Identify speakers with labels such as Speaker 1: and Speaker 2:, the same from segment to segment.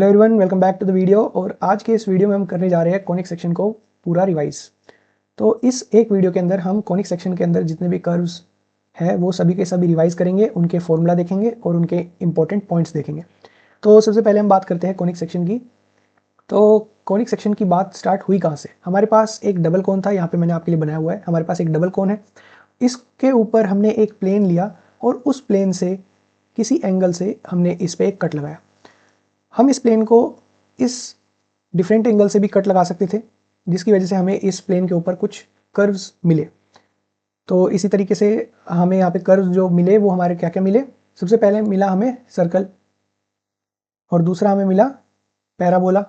Speaker 1: Hello everyone, welcome back to the video. और आज के इस वीडियो में हम करने जा रहे हैं कॉनिक सेक्शन को पूरा रिवाइज। तो इस एक वीडियो के अंदर हम कॉनिक सेक्शन के अंदर जितने भी कर्व्स हैं वो सभी के सभी रिवाइज करेंगे, उनके फॉर्मूला देखेंगे और उनके इंपॉर्टेंट पॉइंट्स देखेंगे। तो सबसे पहले हम बात करते हैं कॉनिक सेक्शन की। तो कॉनिक सेक्शन की बात स्टार्ट हुई कहाँ से? हमारे पास एक डबल कोन था, यहाँ पे मैंने आपके लिए बनाया हुआ है। हमारे पास एक डबल कोन है, इसके ऊपर हमने एक प्लेन लिया और उस प्लेन से किसी एंगल से हमने इस पर एक कट लगाया। हम इस प्लेन को इस डिफरेंट एंगल से भी कट लगा सकते थे, जिसकी वजह से हमें इस प्लेन के ऊपर कुछ कर्व्स मिले। तो इसी तरीके से हमें यहाँ पे कर्व्स जो मिले वो हमारे क्या क्या मिले? सबसे पहले मिला हमें सर्कल, और दूसरा हमें मिला पैराबोला,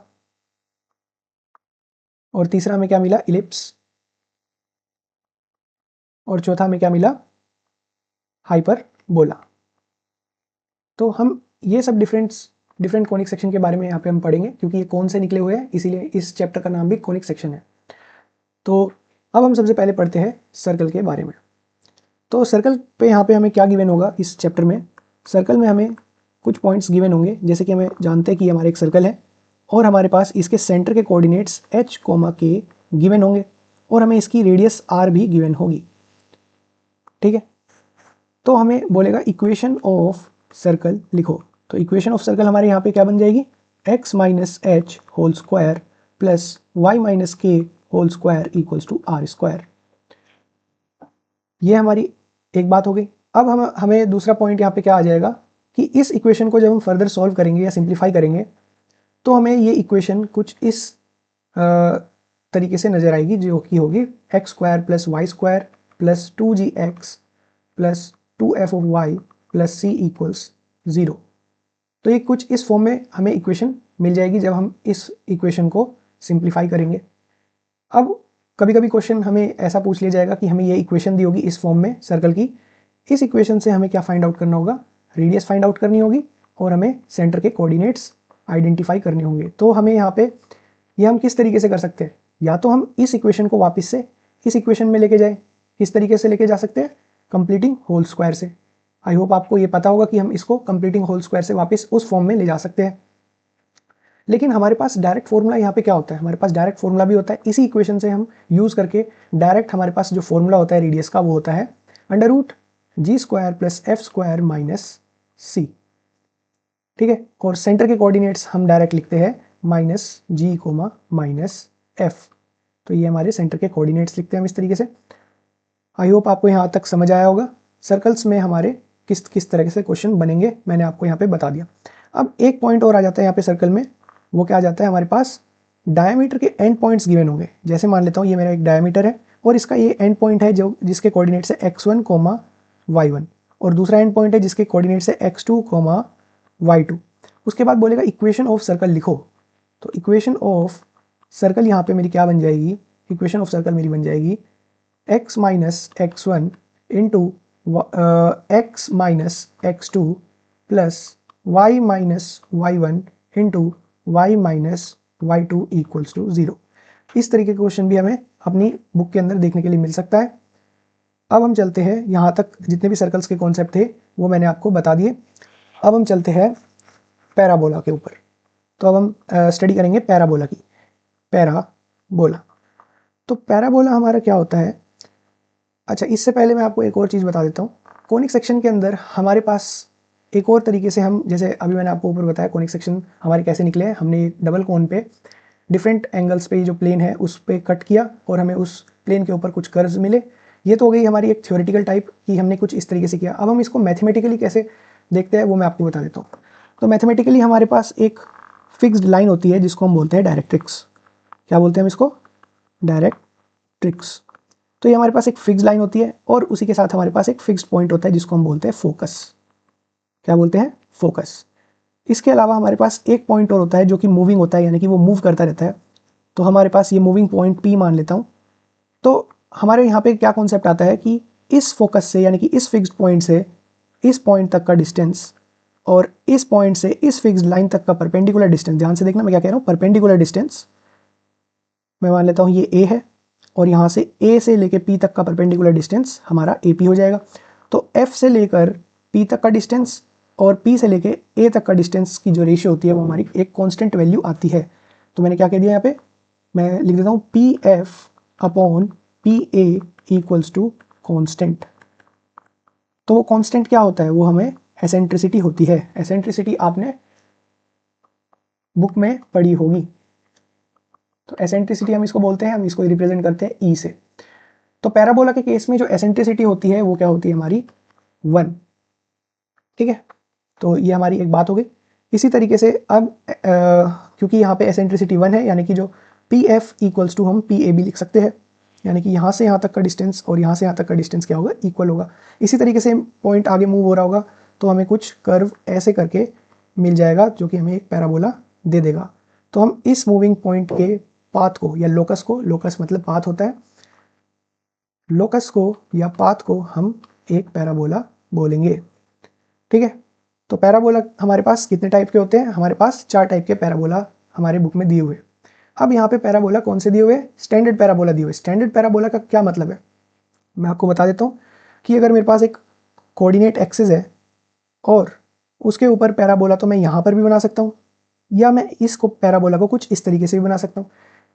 Speaker 1: और तीसरा हमें क्या मिला? इलिप्स, और चौथा हमें क्या मिला? हाइपरबोला। तो हम ये सब डिफरेंट कॉनिक सेक्शन के बारे में यहाँ पे हम पढ़ेंगे, क्योंकि ये कौन से निकले हुए हैं, इसीलिए इस चैप्टर का नाम भी कॉनिक सेक्शन है। तो अब हम सबसे पहले पढ़ते हैं सर्कल के बारे में। तो सर्कल पे यहाँ पे हमें क्या गिवन होगा इस चैप्टर में? सर्कल में हमें कुछ पॉइंट्स गिवन होंगे, जैसे कि हमें जानते हैं कि हमारा एक सर्कल है और हमारे पास इसके सेंटर के कोऑर्डिनेट्स h, k गिवन होंगे और हमें इसकी रेडियस r भी गिवन होगी। ठीक है, तो हमें बोलेगा इक्वेशन ऑफ सर्कल लिखो। तो इक्वेशन ऑफ सर्कल हमारे यहाँ पे क्या बन जाएगी? x minus H whole square plus Y minus K whole square equals to R square. ये हमारी एक बात हो गई। अब हमें दूसरा पॉइंट यहाँ पे क्या आ जाएगा कि इस इक्वेशन को जब हम फर्दर सॉल्व करेंगे या सिंप्लीफाई करेंगे तो हमें ये इक्वेशन कुछ इस तरीके से नजर आएगी, जो कि होगी X square plus Y square plus 2gx plus 2f of Y plus C equals 0। तो ये कुछ इस फॉर्म में हमें इक्वेशन मिल जाएगी जब हम इस इक्वेशन को सिंप्लीफाई करेंगे। अब कभी कभी क्वेश्चन हमें ऐसा पूछ लिया जाएगा कि हमें ये इक्वेशन दी होगी इस फॉर्म में सर्कल की, इस इक्वेशन से हमें क्या फाइंड आउट करना होगा? रेडियस फाइंड आउट करनी होगी और हमें सेंटर के कोऑर्डिनेट्स आइडेंटिफाई करने होंगे। तो हमें यहाँ पे ये हम किस तरीके से कर सकते हैं? या तो हम इस इक्वेशन को वापस से इस इक्वेशन में लेके जाए। किस तरीके से लेके जा सकते हैं? कंप्लीटिंग होल स्क्वायर से। आई होप आपको ये पता होगा कि हम इसको कंप्लीटिंग होल स्क्वायर से वापस उस फॉर्म में ले जा सकते हैं। लेकिन हमारे पास डायरेक्ट फॉर्मूला यहाँ पे क्या होता है? हमारे पास डायरेक्ट फॉर्मूला भी होता है। इसी इक्वेशन से हम यूज करके डायरेक्ट हमारे पास जो फॉर्मूला होता है रेडियस का, वो होता है under root G square plus F square minus C. ठीक है, और सेंटर के कोऑर्डिनेट्स हम डायरेक्ट लिखते हैं माइनस जी कोमा माइनस एफ। तो ये हमारे सेंटर के कोऑर्डिनेट्स लिखते हैं हम इस तरीके से। आई होप आपको यहाँ तक समझ आया होगा। सर्कल्स में हमारे किस किस तरह से क्वेश्चन बनेंगे मैंने आपको यहाँ पे बता दिया। अब एक पॉइंट और आ जाता है यहाँ पे सर्कल में, वो क्या आ जाता है? हमारे पास डायमीटर के एंड पॉइंट्स गिवन होंगे। जैसे मान लेता हूँ ये मेरा एक डायमीटर है और इसका ये एंड पॉइंट है जो जिसके कोऑर्डिनेट्स है x1 कोमा y1, और दूसरा एंड पॉइंट है जिसके कोऑर्डिनेट्स है x2 कोमा y2। उसके बाद बोलेगा इक्वेशन ऑफ सर्कल लिखो। तो इक्वेशन ऑफ सर्कल यहाँ पे मेरी क्या बन जाएगी? इक्वेशन ऑफ सर्कल मेरी बन जाएगी x minus x1 into x minus x2 plus y minus y1 into y minus y2 equals to 0। इस तरीके का क्वेश्चन भी हमें अपनी बुक के अंदर देखने के लिए मिल सकता है। अब हम चलते हैं, यहाँ तक जितने भी सर्कल्स के कॉन्सेप्ट थे वो मैंने आपको बता दिए। अब हम चलते हैं पैराबोला के ऊपर। तो अब हम स्टडी करेंगे पैराबोला की। पैराबोला, तो पैराबोला हमारा क्या होता है? अच्छा, इससे पहले मैं आपको एक और चीज़ बता देता हूँ। कॉनिक सेक्शन के अंदर हमारे पास एक और तरीके से हम, जैसे अभी मैंने आपको ऊपर बताया कॉनिक सेक्शन हमारे कैसे निकले हैं। हमने डबल कोन पे डिफरेंट एंगल्स पे जो प्लेन है उस पे कट किया और हमें उस प्लेन के ऊपर कुछ कर्व्स मिले। ये तो हो गई हमारी एक थ्योरेटिकल टाइप की, हमने कुछ इस तरीके से किया। अब हम इसको मैथमेटिकली कैसे देखते हैं वो मैं आपको बता देता हूँ। तो मैथमेटिकली हमारे पास एक फिक्स्ड लाइन होती है जिसको हम बोलते हैं डायरेक्ट्रिक्स। क्या बोलते हैं हम इसको? डायरेक्ट्रिक्स। तो ये हमारे पास एक फिक्स्ड लाइन होती है और उसी के साथ हमारे पास एक फिक्स्ड पॉइंट होता है जिसको हम बोलते हैं फोकस। क्या बोलते हैं? फोकस। इसके अलावा हमारे पास एक पॉइंट और होता है जो कि मूविंग होता है, यानी कि वो मूव करता रहता है। तो हमारे पास ये मूविंग पॉइंट P मान लेता हूँ। तो हमारे यहाँ पे क्या कॉन्सेप्ट आता है कि इस फोकस से, यानी कि इस फिक्स्ड पॉइंट से इस पॉइंट तक का डिस्टेंस और इस पॉइंट से इस फिक्स्ड लाइन तक का परपेंडिकुलर डिस्टेंस, ध्यान से देखना मैं क्या कह रहा हूँ, परपेंडिकुलर डिस्टेंस। मैं मान लेता हूँ ये A है और यहाँ से A से लेकर P तक का परपेंडिकुलर डिस्टेंस हमारा AP हो जाएगा। तो F से लेकर P तक का डिस्टेंस और P से लेके A तक का डिस्टेंस की जो रेशियो होती है वो हमारी एक कांस्टेंट वैल्यू आती है। तो मैंने क्या कह दिया यहाँ पे, मैं लिख देता हूँ PF upon PA equals to constant. तो वो कांस्टेंट क्या होता है, वो हमें एसेंट्रिसिटी होती है। एसेंट्रिसिटी आपने बुक में पढ़ी होगी। तो एसेंट्रिसिटी हम इसको बोलते हैं, हम इसको रिप्रेजेंट करते हैं ई से। तो पैराबोला के केस में जो एसेंट्रिसिटी होती है वो क्या होती है हमारी 1। ठीक है, तो ये हमारी एक बात हो गई। इसी तरीके से अब क्योंकि यहाँ पे एसेंट्रिसिटी 1 है, यानी कि जो पी एफ इक्वल्स टू हम पी ए भी लिख सकते हैं, यानी कि यहाँ से यहाँ तक का डिस्टेंस और यहाँ से यहाँ तक का डिस्टेंस क्या होगा, इक्वल होगा। इसी तरीके से पॉइंट आगे मूव हो रहा होगा तो हमें कुछ कर्व ऐसे करके मिल जाएगा जो कि हमें एक पैराबोला दे देगा। तो हम इस मूविंग पॉइंट के पाथ को या लोकस को, लोकस मतलब पाथ होता है, लोकस को या पाथ को हम एक पैराबोला बोलेंगे। ठीक है, तो पैराबोला हमारे पास कितने टाइप के होते हैं, हमारे पास 4 टाइप के पैराबोला हमारे बुक में दिए हुए। अब यहाँ पे पैराबोला कौन से दिए हुए, स्टैंडर्ड पैराबोला दिए हुए। स्टैंडर्ड पैराबोला का क्या मतलब है, मैं आपको बता देता हूँ कि अगर मेरे पास एक कोऑर्डिनेट एक्सिस है और उसके ऊपर पैराबोला, तो मैं यहाँ पर भी बना सकता हूँ या मैं इसको पैराबोला को कुछ इस तरीके से भी बना सकता हूँ।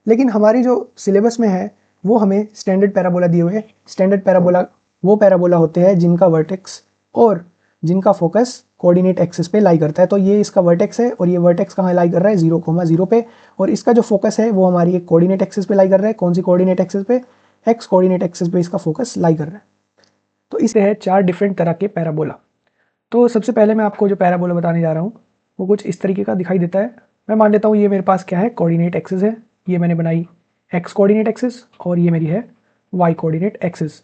Speaker 1: लेकिन हमारी जो सिलेबस में है वो हमें स्टैंडर्ड पैराबोला दिए हुए हैं। स्टैंडर्ड पैराबोला वो पैराबोला होते हैं जिनका वर्टेक्स और जिनका फोकस कोऑर्डिनेट एक्सिस पे लाई करता है। तो ये इसका वर्टेक्स है और ये वर्टेक्स कहाँ लाई कर रहा है, 0,0 पे, और इसका जो फोकस है वो हमारी एक कोऑर्डिनेट एक्सिस पे लाई कर रहा है। कौन सी कोऑर्डिनेट एक्सिस पे, एक्स कोऑर्डिनेट एक्सिस पे इसका फोकस लाई कर रहा है। तो इसे है 4 डिफरेंट तरह के पैराबोला। तो सबसे पहले मैं आपको जो पैराबोला बताने जा रहा हूँ वो कुछ इस तरीके का दिखाई देता है। मैं मान लेता हूँ ये मेरे पास क्या है, कोऑर्डिनेट एक्सिस है, ये मैंने बनाई एक्स कोऑर्डिनेट एक्सिस और ये मेरी है वाई कोऑर्डिनेट एक्सिस।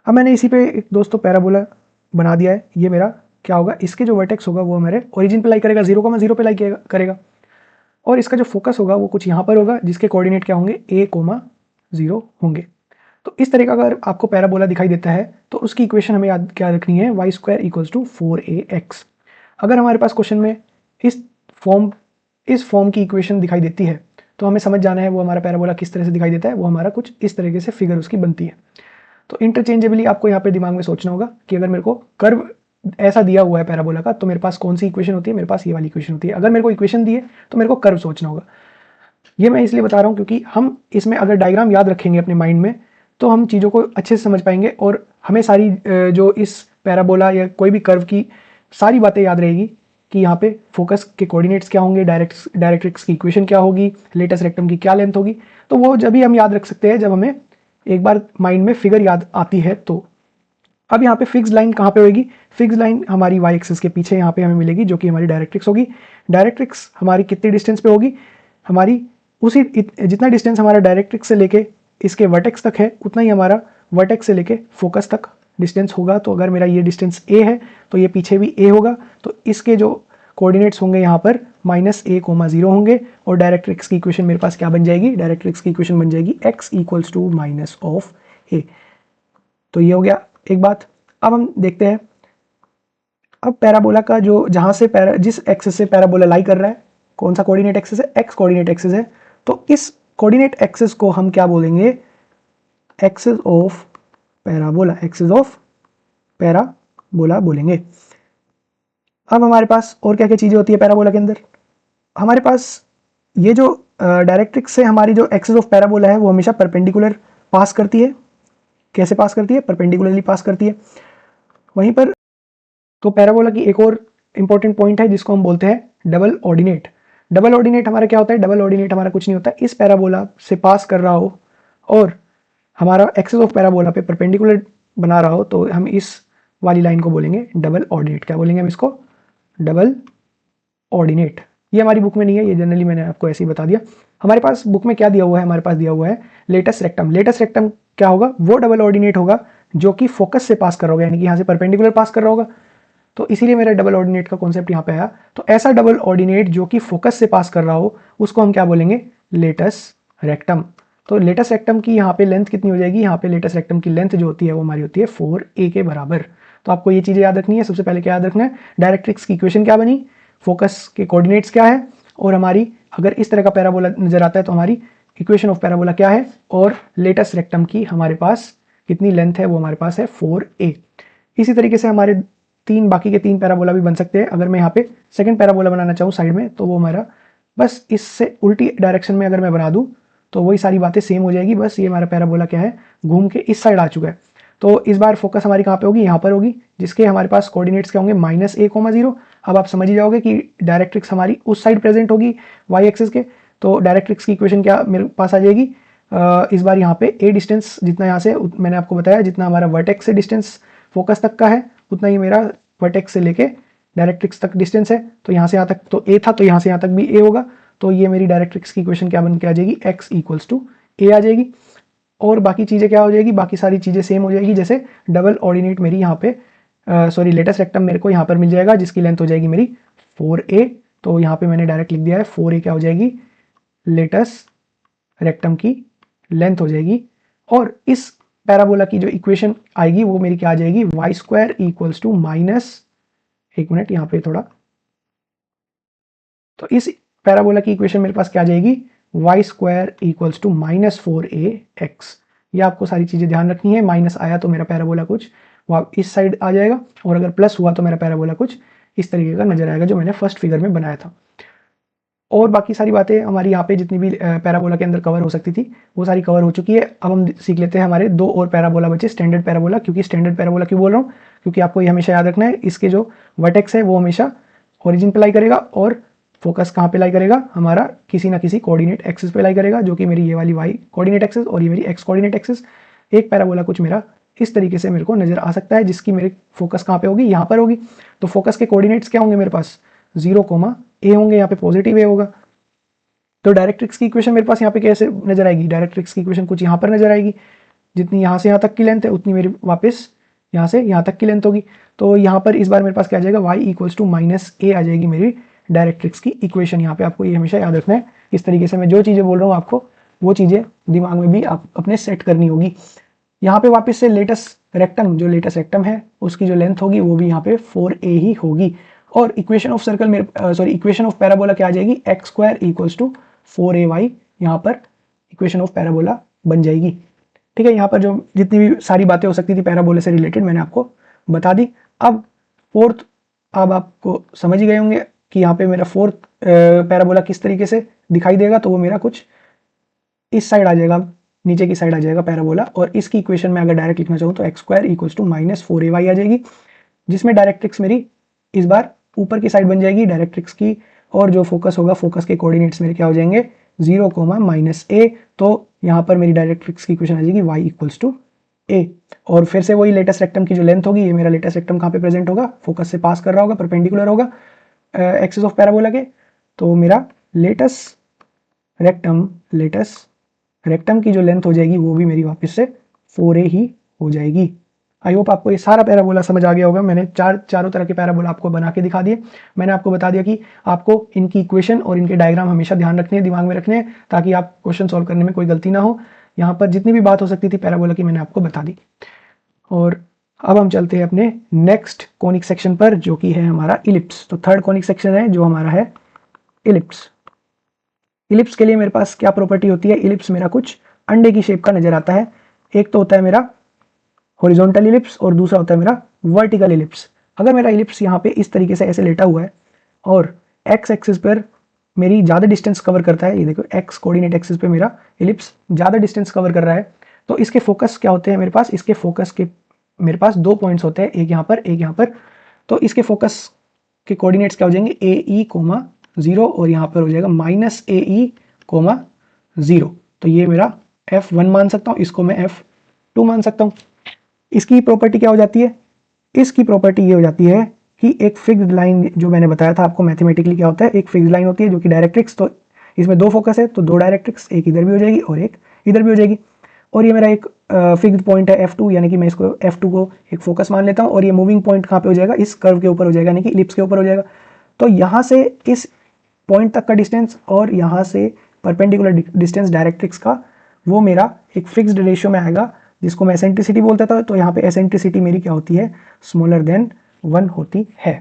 Speaker 1: अब मैंने इसी पे एक दोस्तों पैराबोला बना दिया है। ये मेरा क्या होगा, इसके जो वर्टेक्स होगा वो मेरे ओरिजिन पे लाई करेगा, 0,0 पे लाई करेगा, और इसका जो फोकस होगा वो कुछ यहाँ पर होगा जिसके कोऑर्डिनेट क्या होंगे, a,0 होंगे। तो इस तरह का अगर आपको पैराबोला दिखाई देता है तो उसकी इक्वेशन हमें याद क्या रखनी है, y square equals to 4ax। अगर हमारे पास क्वेश्चन में इस फॉर्म की इक्वेशन दिखाई देती है तो हमें समझ जाना है वो हमारा पैराबोला किस तरह से दिखाई देता है। वो हमारा कुछ इस तरीके से फिगर उसकी बनती है। तो इंटरचेंजेबली आपको यहाँ पे दिमाग में सोचना होगा कि अगर मेरे को कर्व ऐसा दिया हुआ है पैराबोला का तो मेरे पास कौन सी इक्वेशन होती है, मेरे पास ये वाली इक्वेशन होती है। अगर मेरे को इक्वेशन दी है तो मेरे को कर्व सोचना होगा। ये मैं इसलिए बता रहा हूँ क्योंकि हम इसमें अगर डायग्राम याद रखेंगे अपने माइंड में तो हम चीज़ों को अच्छे से समझ पाएंगे और हमें सारी जो इस पैराबोला या कोई भी कर्व की सारी बातें याद रहेगी कि यहाँ पे फोकस के कोऑर्डिनेट्स क्या होंगे, डायरेक्ट्रिक्स की इक्वेशन क्या होगी, लेटस रेक्टम की क्या लेंथ होगी। तो वो जब भी हम याद रख सकते हैं जब हमें एक बार माइंड में फिगर याद आती है। तो अब यहाँ पे फिक्स लाइन कहाँ पे होगी, फिक्स लाइन हमारी वाई एक्सिस के पीछे यहाँ पे हमें मिलेगी जो कि हमारी डायरेक्ट्रिक्स होगी। डायरेक्ट्रिक्स हमारी कितनी डिस्टेंस पे होगी, हमारी उसी जितना डिस्टेंस हमारा डायरेक्ट्रिक्स से लेके इसके वर्टेक्स तक है उतना ही हमारा वर्टेक्स से लेके फोकस तक डिस्टेंस होगा। तो अगर मेरा ये डिस्टेंस a है तो ये पीछे भी a होगा। तो इसके जो कोऑर्डिनेट्स होंगे यहाँ पर -a,0 होंगे और डायरेक्ट्रिक्स की इक्वेशन मेरे पास क्या बन जाएगी, डायरेक्ट्रिक्स की इक्वेशन बन जाएगी x इक्वल्स टू -a। तो ये हो गया एक बात। अब हम देखते हैं अब पैराबोला का जो जहाँ से जिस एक्सिस से पैराबोला लाई कर रहा है, कौन सा कोऑर्डिनेट एक्सिस है, एक्स कोऑर्डिनेट एक्सिस है। तो इस कोऑर्डिनेट एक्सिस को हम क्या बोलेंगे, axis of parabola, axis of parabola बोलेंगे। अब हमारे पास और क्या क्या चीज़ें होती है पैराबोला के अंदर, हमारे पास ये जो डायरेक्ट्रिक्स से हमारी जो एक्सिस ऑफ पैराबोला है वो हमेशा परपेंडिकुलर पास करती है। कैसे पास करती है, परपेंडिकुलरली पास करती है। वहीं पर तो पैराबोला की एक और इंपॉर्टेंट पॉइंट है जिसको हम बोलते हैं डबल ऑर्डिनेट। डबल ऑर्डिनेट हमारा क्या होता है, डबल ऑर्डिनेट हमारा कुछ नहीं होता, इस पैराबोला से पास कर रहा हो और हमारा एक्सिस ऑफ पैराबोला पे परपेंडिकुलर बना रहा हो तो हम इस वाली लाइन को बोलेंगे डबल ऑर्डिनेट। क्या बोलेंगे हम इसको, डबल ऑर्डिनेट। ये हमारी बुक में नहीं है, ये जनरली मैंने आपको ऐसे ही बता दिया। हमारे पास बुक में क्या दिया हुआ है, हमारे पास दिया हुआ है लेटस रेक्टम। लेटस रेक्टम क्या होगा, वो डबल ऑर्डिनेट होगा जो कि फोकस से पास कर रहा होगा, यानी कि यहाँ से परपेंडिकुलर पास कर रहा होगा। तो इसीलिए मेरा डबल ऑर्डिनेट का कॉन्सेप्ट यहाँ पे आया। तो ऐसा डबल ऑर्डिनेट जो कि फोकस से पास कर रहा हो उसको हम क्या बोलेंगे, लेटस रेक्टम। तो लेटस रेक्टम की यहाँ पे लेंथ कितनी हो जाएगी, यहाँ पे लेटस रेक्टम की लेंथ जो होती है वो हमारी होती है 4a के बराबर। तो आपको ये चीज़ें याद रखनी है। सबसे पहले क्या याद रखना है, डायरेक्ट्रिक्स की इक्वेशन क्या बनी, फोकस के कोऑर्डिनेट्स क्या है, और हमारी अगर इस तरह का पैराबोला नजर आता है तो हमारी इक्वेशन ऑफ पैराबोला क्या है, और लेटस रेक्टम की हमारे पास कितनी लेंथ है वो हमारे पास है 4a। इसी तरीके से हमारे बाकी के 3 पैराबोला भी बन सकते हैं। अगर मैं यहाँ पे सेकंड पैराबोला बनाना चाहूँ साइड में, तो वो हमारा बस इससे उल्टी डायरेक्शन में अगर मैं बना दूँ तो वही सारी बातें सेम हो जाएगी। बस ये हमारा पैराबोला क्या है, घूम के इस साइड आ चुका है। तो इस बार फोकस हमारी कहाँ पे होगी, यहाँ पर होगी, जिसके हमारे पास कोऑर्डिनेट्स क्या होंगे, -a, 0। अब आप समझ ही जाओगे कि डायरेक्ट्रिक्स हमारी उस साइड प्रेजेंट होगी y एक्सिस के। तो डायरेक्ट्रिक्स की इक्वेशन क्या मेरे पास आ जाएगी, इस बार यहाँ पे a डिस्टेंस जितना यहाँ से, मैंने आपको बताया जितना हमारा वर्टेक्स से डिस्टेंस फोकस तक का है उतना ही मेरा वर्टेक्स से लेके डायरेक्ट्रिक्स तक डिस्टेंस है। तो यहाँ से यहाँ तक तो a था, तो यहाँ से यहाँ तक भी a होगा। तो ये मेरी डायरेक्ट्रिक्स की इक्वेशन क्या बन के आ जाएगी, x = a आ जाएगी। और बाकी चीज़ें क्या हो जाएगी, बाकी सारी चीज़ें सेम हो जाएगी। जैसे डबल ऑर्डिनेट मेरी यहाँ पे सॉरी लेटस रेक्टम मेरे को यहाँ पर मिल जाएगा, जिसकी लेंथ हो जाएगी मेरी 4a। तो यहाँ पे मैंने डायरेक्ट लिख दिया है 4a क्या हो जाएगी, लेटस रेक्टम की लेंथ हो जाएगी। और इस पैराबोला की जो इक्वेशन आएगी वो मेरी क्या आ जाएगी, y² = एक मिनट यहाँ पे थोड़ा, तो इस पैराबोला की इक्वेशन मेरे पास क्या आ जाएगी, y² = -4ax। ये आपको सारी चीज़ें ध्यान रखनी है। माइनस आया तो मेरा पैराबोला कुछ इस साइड आ जाएगा, और अगर प्लस हुआ तो मेरा पैराबोला कुछ इस तरीके का नजर आएगा जो मैंने फर्स्ट फिगर में बनाया था। और बाकी सारी बातें हमारी यहाँ पे जितनी भी पैराबोला के अंदर कवर हो सकती थी वो सारी कवर हो चुकी है। अब हम सीख लेते हैं हमारे 2 और पैराबोला बचे, स्टैंडर्ड पैराबोला। क्योंकि स्टैंडर्ड पैराबोला क्यों बोल रहा हूँ, क्योंकि आपको ये हमेशा याद रखना है, इसके जो वर्टेक्स है वो हमेशा ओरिजिन पे लाई करेगा और फोकस कहाँ पे लाई करेगा, हमारा किसी ना किसी कोऑर्डिनेट एक्सिस पे लाई करेगा, जो कि मेरी ये वाली y कोऑर्डिनेट एक्सिस और ये मेरी x कोऑर्डिनेट एक्सिस। एक पैराबोला कुछ मेरा इस तरीके से मेरे को नजर आ सकता है, जिसकी मेरी फोकस कहाँ पे होगी, यहाँ पर होगी। तो फोकस के कोऑर्डिनेट्स क्या होंगे मेरे पास, 0, a होंगे, यहाँ पे पॉजिटिव a होगा। तो डायरेक्ट्रिक्स की इक्वेशन मेरे पास यहाँ पे कैसे नजर आएगी, डायरेक्ट्रिक्स की इक्वेशन कुछ यहाँ पर नजर आएगी, जितनी यहाँ से यहाँ तक की लेंथ है उतनी मेरी वापस यहाँ से यहाँ तक की लेंथ होगी। तो यहाँ पर इस बार मेरे पास क्या आ जाएगा, y = -a आ जाएगी मेरी डायरेक्ट्रिक्स की इक्वेशन। यहाँ पे आपको ये हमेशा याद रखना है। इस तरीके से मैं जो चीज़ें बोल रहा हूँ आपको वो चीज़ें दिमाग में भी आप अपने सेट करनी होगी। यहाँ पे वापस से लेटस रेक्टम, जो लेटस रेक्टम है उसकी जो लेंथ होगी वो भी यहाँ पे 4a ही होगी। और इक्वेशन ऑफ सर्कल मेरे सॉरी इक्वेशन ऑफ पैराबोला क्या आ जाएगी, x² = 4ay। यहाँ पर इक्वेशन ऑफ पैराबोला बन जाएगी। ठीक है, यहाँ पर जो जितनी भी सारी बातें हो सकती थी पैराबोला से रिलेटेड मैंने आपको बता दी। अब फोर्थ, अब आपको समझ ही गए होंगे कि यहाँ पे मेरा फोर्थ पैराबोला किस तरीके से दिखाई देगा। तो वो मेरा कुछ इस साइड आ जाएगा, नीचे की साइड आ जाएगा पैराबोला। और इसकी इक्वेशन में अगर डायरेक्ट लिखना चाहूँ तो x² = -4ay आ जाएगी, जिसमें डायरेक्ट्रिक्स मेरी इस बार ऊपर की साइड बन जाएगी डायरेक्ट्रिक्स की। और जो फोकस होगा, फोकस के कोऑर्डिनेट्स मेरे क्या हो जाएंगे, 0, -a। तो यहाँ पर मेरी डायरेक्ट्रिक्स की इक्वेशन आ जाएगी y = a। और फिर से वही लेटेस्ट रेक्टम की जो लेंथ होगी, ये मेरा लेटेस्ट रेक्टम कहाँ पे प्रेजेंट होगा, फोकस से पास कर रहा होगा, परपेंडिकुलर होगा एक्सिस ऑफ पैराबोला के। तो मेरा लेटेस्ट रेक्टम की जो लेंथ हो जाएगी वो भी मेरी वापस से 4a ही हो जाएगी। आई होप आपको ये सारा पैराबोला समझ आ गया होगा। मैंने चारों तरह के पैराबोला आपको बना के दिखा दिए। मैंने आपको बता दिया कि आपको इनकी इक्वेशन और इनके डायग्राम हमेशा ध्यान रखने हैं, दिमाग में रखने हैं, ताकि आप क्वेश्चन सॉल्व करने में कोई गलती ना हो। यहाँ पर जितनी भी बात हो सकती थी पैराबोला की मैंने आपको बता दी। और अब हम चलते हैं अपने नेक्स्ट कॉनिक सेक्शन पर, जो कि है हमारा इलिप्स। तो थर्ड कॉनिक सेक्शन है जो हमारा है इलिप्स। इलिप्स के लिए मेरे पास क्या प्रॉपर्टी होती है, इलिप्स मेरा कुछ अंडे की शेप का नजर आता है। एक तो होता है मेरा हॉरिजॉन्टल इलिप्स और दूसरा होता है मेरा वर्टिकल इलिप्स। अगर मेरा इलिप्स यहाँ पे इस तरीके से ऐसे लेटा हुआ है और एक्स एक्सिस पर मेरी ज़्यादा डिस्टेंस कवर करता है, ये देखो एक्स कोऑर्डिनेट एक्सिस पे मेरा इलिप्स ज़्यादा डिस्टेंस कवर कर रहा है, तो इसके फोकस क्या होते हैं मेरे पास, इसके फोकस के मेरे पास 2 पॉइंट्स होते हैं, एक यहाँ पर एक यहाँ पर। तो इसके फोकस के कोऑर्डिनेट्स क्या हो जाएंगे, AE, 0 और यहाँ पर हो जाएगा -AE, 0। तो ये मेरा F1 मान सकता हूँ, इसको मैं F2 मान सकता हूँ। इसकी प्रॉपर्टी क्या हो जाती है, इसकी प्रॉपर्टी ये हो जाती है कि एक फिक्स्ड लाइन, जो मैंने बताया था आपको मैथमेटिकली क्या होता है, एक फिक्स्ड लाइन होती है जो कि डायरेक्ट्रिक्स, तो इसमें 2 फोकस है तो 2 डायरेक्ट्रिक्स, एक इधर भी हो जाएगी और एक इधर भी हो जाएगी। और ये मेरा एक फिक्स्ड पॉइंट है F2, यानी कि मैं इसको F2 को एक फोकस मान लेता हूँ। और ये मूविंग पॉइंट कहाँ पे हो जाएगा, इस कर्व के ऊपर हो जाएगा, यानी कि इलिप्स के ऊपर हो जाएगा। तो यहाँ से इस पॉइंट तक का डिस्टेंस और यहाँ से परपेंडिकुलर डिस्टेंस डायरेक्ट्रिक्स का, वो मेरा एक फिक्स्ड रेशियो में आएगा, जिसको मैं एसेंट्रिसिटी बोलता था। तो यहाँ पे एसेंट्रिसिटी मेरी क्या होती है, स्मॉलर देन 1 होती है।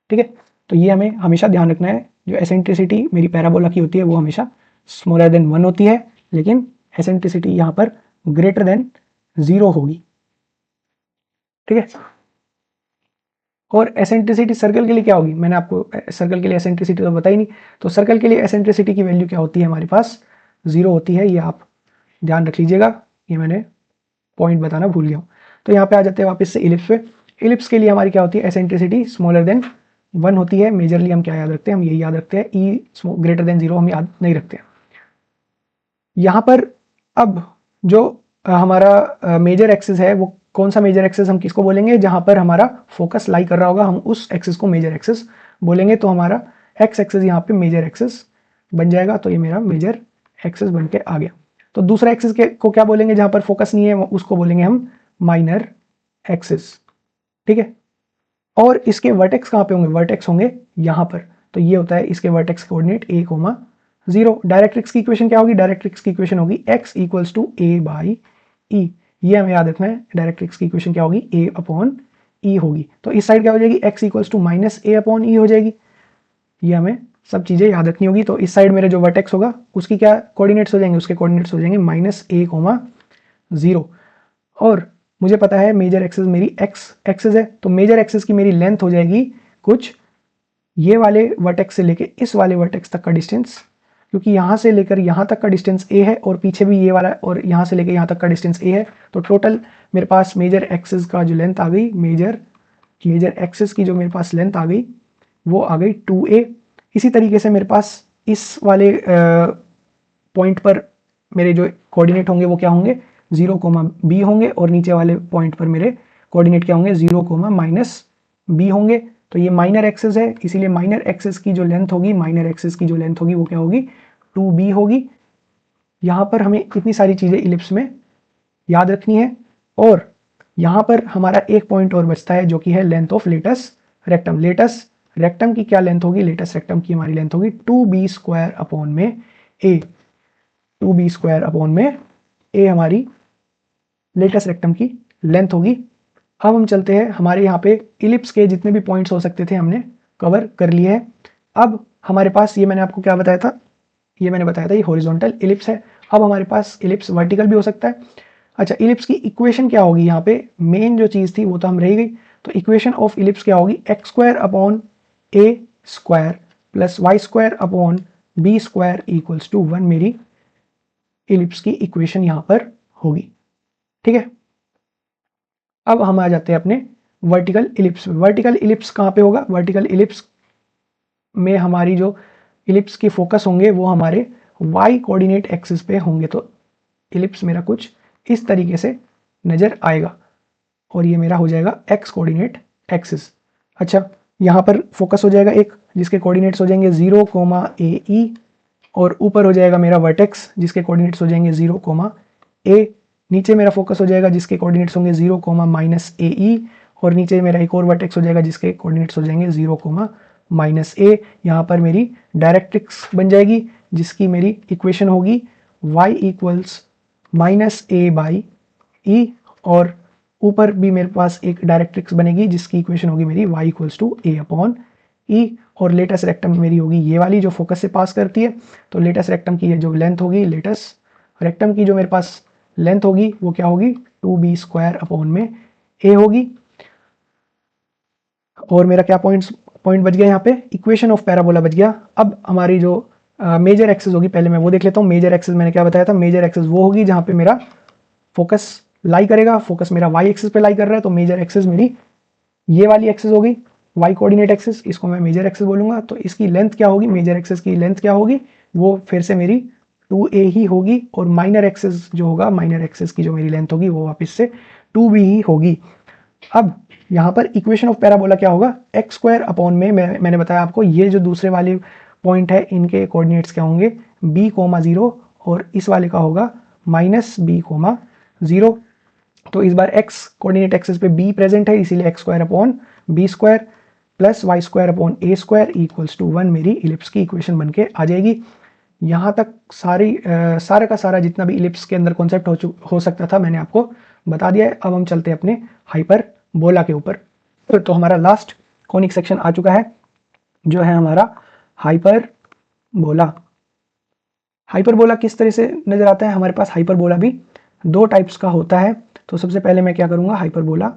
Speaker 1: ठीक है, तो ये हमें हमेशा ध्यान रखना है, जो एसेंट्रिसिटी मेरी पैराबोला की होती है वो हमेशा स्मॉलर देन 1 होती है, लेकिन एसेंट्रिसिटी यहाँ पर ग्रेटर देन 0 होगी। ठीक है, और एसेंट्रिसिटी सर्कल के लिए क्या होगी, मैंने आपको सर्कल के लिए एसेंट्रिसिटी तो बताई नहीं, तो सर्कल के लिए एसेंट्रिसिटी की वैल्यू क्या होती है हमारे पास 0 होती है, ये आप ध्यान रख लीजिएगा, ये मैंने पॉइंट बताना भूल गया हूँ। तो यहाँ पे आ जाते हैं वापस से इलिप्स पे। इलिप्स के लिए हमारी क्या होती है, एसेंट्रिसिटी स्मॉलर देन 1 होती है। मेजरली हम क्या याद रखते हैं, हम यही याद रखते हैं, ई ग्रेटर देन 0 हम याद नहीं रखते हैं। यहाँ पर अब जो हमारा मेजर एक्सिस है, वो कौन सा मेजर एक्सिस हम किसको बोलेंगे, जहाँ पर हमारा फोकस लाई कर रहा होगा हम उस एक्सिस को मेजर एक्सिस बोलेंगे। तो हमारा एक्स एक्सिस यहाँ पे मेजर एक्सिस बन जाएगा, तो ये मेरा मेजर एक्सिस बन के आ गया। तो दूसरा एक्सिस को क्या बोलेंगे, जहाँ पर फोकस नहीं है उसको बोलेंगे हम माइनर एक्सिस, ठीक है। और इसके वर्टेक्स कहाँ पे होंगे, वर्टेक्स होंगे यहाँ पर। तो ये होता है इसके वर्टेक्स कोऑर्डिनेट a,0। डायरेक्ट्रिक्स की इक्वेशन क्या होगी, डायरेक्ट्रिक्स की इक्वेशन होगी x equals to a by E. ये हमें याद रखना है, डायरेक्ट्रिक्स की इक्वेशन क्या होगी, a अपॉन ई होगी। तो इस साइड क्या हो जाएगी, x equals to minus a upon E हो जाएगी। ये हमें सब चीज़ें याद रखनी होगी। तो इस साइड मेरे जो वर्टेक्स होगा उसकी क्या कोऑर्डिनेट्स हो जाएंगे, उसके कोऑर्डिनेट्स हो जाएंगे -a,0। और मुझे पता है मेजर एक्सिस मेरी x एक्सिस है, तो मेजर एक्सिस की मेरी लेंथ हो जाएगी कुछ ये वाले वर्टेक्स से लेके इस वाले वर्टेक्स तक का डिस्टेंस, क्योंकि यहाँ से लेकर यहाँ तक का डिस्टेंस a है और पीछे भी ये वाला, और यहाँ से लेकर यहाँ तक का डिस्टेंस a है। तो टोटल मेरे पास मेजर एक्सिस का जो लेंथ आ गई, मेजर एक्सिस की जो मेरे पास लेंथ आ गई वो आ गई 2a। इसी तरीके से मेरे पास इस वाले पॉइंट पर मेरे जो कोऑर्डिनेट होंगे वो क्या होंगे, 0,b होंगे, और नीचे वाले पॉइंट पर मेरे कोऑर्डिनेट क्या होंगे, 0,-b होंगे। तो ये माइनर एक्सिस है, इसीलिए माइनर एक्सिस की जो लेंथ होगी, माइनर एक्सिस की जो लेंथ होगी वो क्या होगी, 2b होगी। यहाँ पर हमें इतनी सारी चीज़ें इलिप्स में याद रखनी है। और यहाँ पर हमारा एक पॉइंट और बचता है जो कि है length of latus rectum. Latus rectum की क्या लेंथ होगी, लेटस रेक्टम की हमारी लेंथ होगी 2b² अपॉन में a। 2b² अपॉन में a हमारी लेटस रेक्टम की लेंथ होगी। अब हम चलते हैं, हमारे यहाँ पे इलिप्स के जितने भी पॉइंट्स हो सकते थे हमने कवर कर लिए हैं। अब हमारे पास, ये मैंने आपको क्या बताया था, ये मैंने बताया था ये हॉरिजॉन्टल इलिप्स है। अब हमारे पास इलिप्स वर्टिकल भी हो सकता है। अच्छा, इलिप्स की इक्वेशन क्या होगी, यहाँ पे मेन जो चीज़ थी वो तो हम रह गई। तो इक्वेशन ऑफ इलिप्स क्या होगी, x² upon a² plus y² upon b² equals to 1 मेरी इलिप्स की इक्वेशन यहाँ पर होगी, ठीक है। अब हम आ जाते हैं अपने वर्टिकल इलिप्स में। वर्टिकल इलिप्स कहाँ पे होगा, वर्टिकल इलिप्स में हमारी जो इलिप्स की फोकस होंगे वो हमारे y कोऑर्डिनेट एक्सिस पे होंगे। तो इलिप्स मेरा कुछ इस तरीके से नज़र आएगा, और ये मेरा हो जाएगा x कोऑर्डिनेट एक्सिस। अच्छा, यहाँ पर फोकस हो जाएगा एक, जिसके कोऑर्डिनेट्स हो जाएंगे 0,a,e, और ऊपर हो जाएगा मेरा वर्टेक्स जिसके कोऑर्डिनेट्स हो जाएंगे 0,a। नीचे मेरा फोकस हो जाएगा जिसके कोऑर्डिनेट्स होंगे 0,-ae, और नीचे मेरा एक और वर्टेक्स हो जाएगा जिसके कोऑर्डिनेट्स हो जाएंगे 0,-a। यहाँ पर मेरी डायरेक्ट्रिक्स बन जाएगी जिसकी मेरी इक्वेशन होगी y इक्वल्स -a/e, और ऊपर भी मेरे पास एक डायरेक्ट्रिक्स बनेगी जिसकी इक्वेशन होगी मेरी y इक्वल्स टू a/e। और लेटस रेक्टम मेरी होगी ये वाली जो फोकस से पास करती है। तो लेटस रेक्टम की ये जो लेंथ होगी, लेटस रेक्टम की जो मेरे पास लेंथ होगी वो क्या होगी, 2b² अपॉन में a होगी। और मेरा क्या पॉइंट बच गया यहाँ पे, इक्वेशन ऑफ पैराबोला बच गया। अब हमारी जो मेजर एक्सिस होगी, पहले मैं वो देख लेता हूँ। मेजर एक्सिस मैंने क्या बताया था, मेजर एक्सिस वो होगी जहाँ पे मेरा फोकस लाई करेगा, फोकस मेरा y एक्सिस पे लाई कर रहा है। तो मेजर एक्सिस मेरी ये वाली एक्सिस होगी, y कोऑर्डिनेट एक्सिस, इसको मैं मेजर एक्सिस बोलूंगा। तो इसकी लेंथ क्या होगी, मेजर एक्सिस की लेंथ क्या होगी, वो फिर से मेरी 2a ही होगी। और माइनर एक्सिस जो होगा, माइनर एक्सिस की जो मेरी लेंथ होगी वो वापस से 2b ही होगी। अब यहाँ पर इक्वेशन ऑफ पैराबोला क्या होगा, x² अपॉन में मैंने बताया आपको, ये जो दूसरे वाले पॉइंट है इनके कोऑर्डिनेट्स क्या होंगे, b,0, और इस वाले का होगा -b,0। तो इस बार x कोऑर्डिनेट एक्सिस पे b प्रेजेंट है, इसीलिए x² upon b² plus y² upon a² equals to 1 मेरी इलिप्स की इक्वेशन बन के आ जाएगी। यहाँ तक सारा का सारा जितना भी इलिप्स के अंदर कॉन्सेप्ट हो सकता था मैंने आपको बता दिया है। अब हम चलते हैं अपने हाइपरबोला के ऊपर। तो हमारा लास्ट कॉनिक सेक्शन आ चुका है जो है हमारा हाइपरबोला। हाइपरबोला किस तरह से नजर आता है, हमारे पास हाइपरबोला भी दो टाइप्स का होता है। तो सबसे पहले मैं क्या करूँगा, हाइपरबोला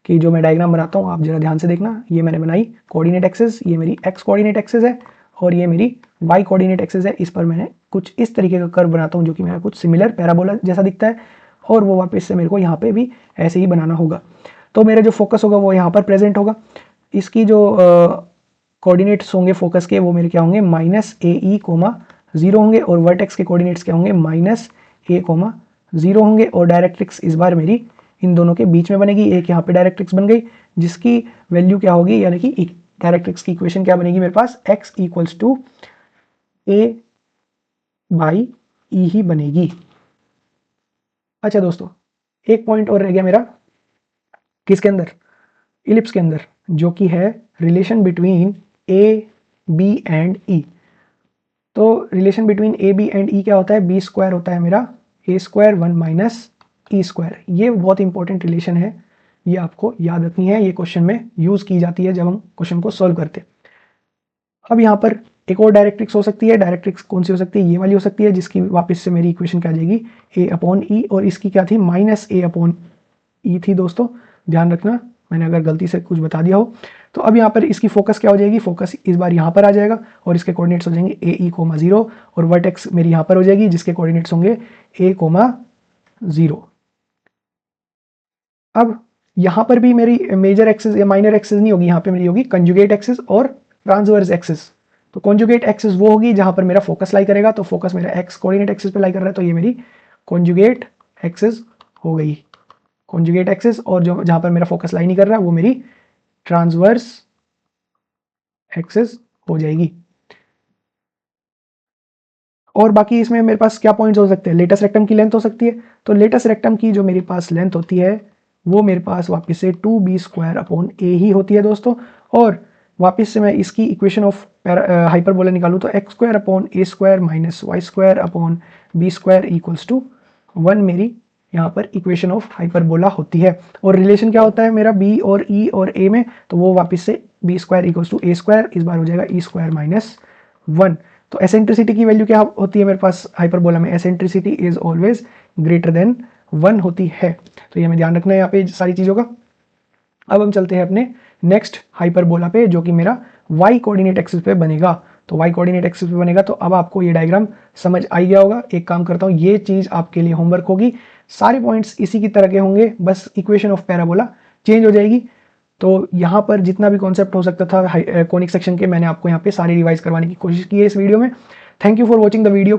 Speaker 1: कि जो मैं डायग्राम बनाता हूँ आप जरा ध्यान से देखना। ये मैंने बनाई कोऑर्डिनेट एक्सिस, ये मेरी एक्स कोऑर्डिनेट एक्सिस है और ये मेरी वाई कोऑर्डिनेट एक्सिस है। इस पर मैंने कुछ इस तरीके का कर्व बनाता हूँ जो कि मेरा कुछ सिमिलर पैराबोला जैसा दिखता है, और वो वापस से मेरे को यहाँ पे भी ऐसे ही बनाना होगा। तो मेरा जो फोकस होगा वो यहाँ पर प्रेजेंट होगा। इसकी जो कोऑर्डिनेट्स होंगे फोकस के वो मेरे क्या होंगे, -AE, 0 होंगे, और वर्टेक्स के कोऑर्डिनेट्स क्या होंगे, -A, 0 होंगे। और डायरेक्ट्रिक्स इस बार मेरी इन दोनों के बीच में बनेगी, एक यहाँ पे डायरेक्ट्रिक्स बन गई जिसकी वैल्यू क्या होगी, यानी कि डायरेक्ट्रिक्स की इक्वेशन क्या बनेगी मेरे पास, x = A/E ही बनेगी। अच्छा दोस्तों, एक पॉइंट और रह गया मेरा, किसके अंदर, इलिप्स के अंदर, जो कि है relation between A, B and E। तो relation between A, B and E क्या होता है, B² होता है मेरा A² 1 - E²। ये बहुत इंपॉर्टेंट रिलेशन है, ये आपको याद रखनी है, ये क्वेश्चन में यूज की जाती है जब हम क्वेश्चन को सॉल्व करते हैं। अब यहाँ पर एक और डायरेक्ट्रिक्स हो सकती है, डायरेक्ट्रिक्स कौन सी हो सकती है, ये वाली हो सकती है, जिसकी वापस से मेरी इक्वेशन क्या आ जाएगी, A/E, और इसकी क्या थी, -A/E थी दोस्तों, ध्यान रखना मैंने अगर गलती से कुछ बता दिया हो। तो अब यहाँ पर इसकी फोकस क्या हो जाएगी, फोकस इस बार यहाँ पर आ जाएगा और इसके कोऑर्डिनेट्स हो जाएंगे AE, 0, और वर्टेक्स मेरी यहाँ पर हो जाएगी जिसके कोऑर्डिनेट्स होंगे A, 0। अब यहाँ पर भी मेरी मेजर एक्सिस या माइनर एक्सिस नहीं होगी, यहाँ पे मेरी होगी कंजुगेट एक्सिस और ट्रांसवर्स एक्सिस। तो कंजुगेट एक्सिस वो होगी जहाँ पर मेरा फोकस लाई करेगा, तो फोकस मेरा एक्स कोऑर्डिनेट एक्सिस पे लाई कर रहा है, तो ये मेरी कंजुगेट एक्सिस हो गई, कंजुगेट एक्सिस। और जो जहाँ पर मेरा फोकस लाई नहीं कर रहा है वो मेरी ट्रांसवर्स एक्सिस हो जाएगी। और बाकी इसमें मेरे पास क्या पॉइंट्स हो सकते हैं, लेटस रेक्टम की लेंथ हो सकती है। तो लेटस रेक्टम की जो मेरे पास लेंथ होती है वो मेरे पास वापस से 2b² A ही होती है दोस्तों। और वापस से मैं इसकी इक्वेशन ऑफ हाइपरबोला निकालूं तो x² A² - y² b² = 1 मेरी यहाँ पर इक्वेशन ऑफ हाइपरबोला होती है। और रिलेशन क्या होता है मेरा b और e और a में, तो वो वापस से b² = A², इस बार हो जाएगा E² - 1। तो एसेंट्रिसिटी की वैल्यू क्या होती है मेरे पास हाइपरबोला में, eccentricity is always greater than 1 होती है। तो ये हमें ध्यान रखना है यहाँ पे सारी चीज़ों का। अब हम चलते हैं अपने नेक्स्ट हाइपरबोला पे, जो कि मेरा y कोऑर्डिनेट एक्सिस पे बनेगा। तो y कोऑर्डिनेट एक्सिस पे बनेगा, तो अब आपको ये डायग्राम समझ आ गया होगा। एक काम करता हूँ, ये चीज़ आपके लिए होमवर्क होगी, सारे पॉइंट्स इसी की तरह के होंगे, बस इक्वेशन ऑफ पैराबोला चेंज हो जाएगी। तो यहाँ पर जितना भी कॉन्सेप्ट हो सकता था कोनिक सेक्शन के, मैंने आपको यहाँ पे सारे रिवाइज करवाने की कोशिश की है इस वीडियो में। Thank you for watching the video.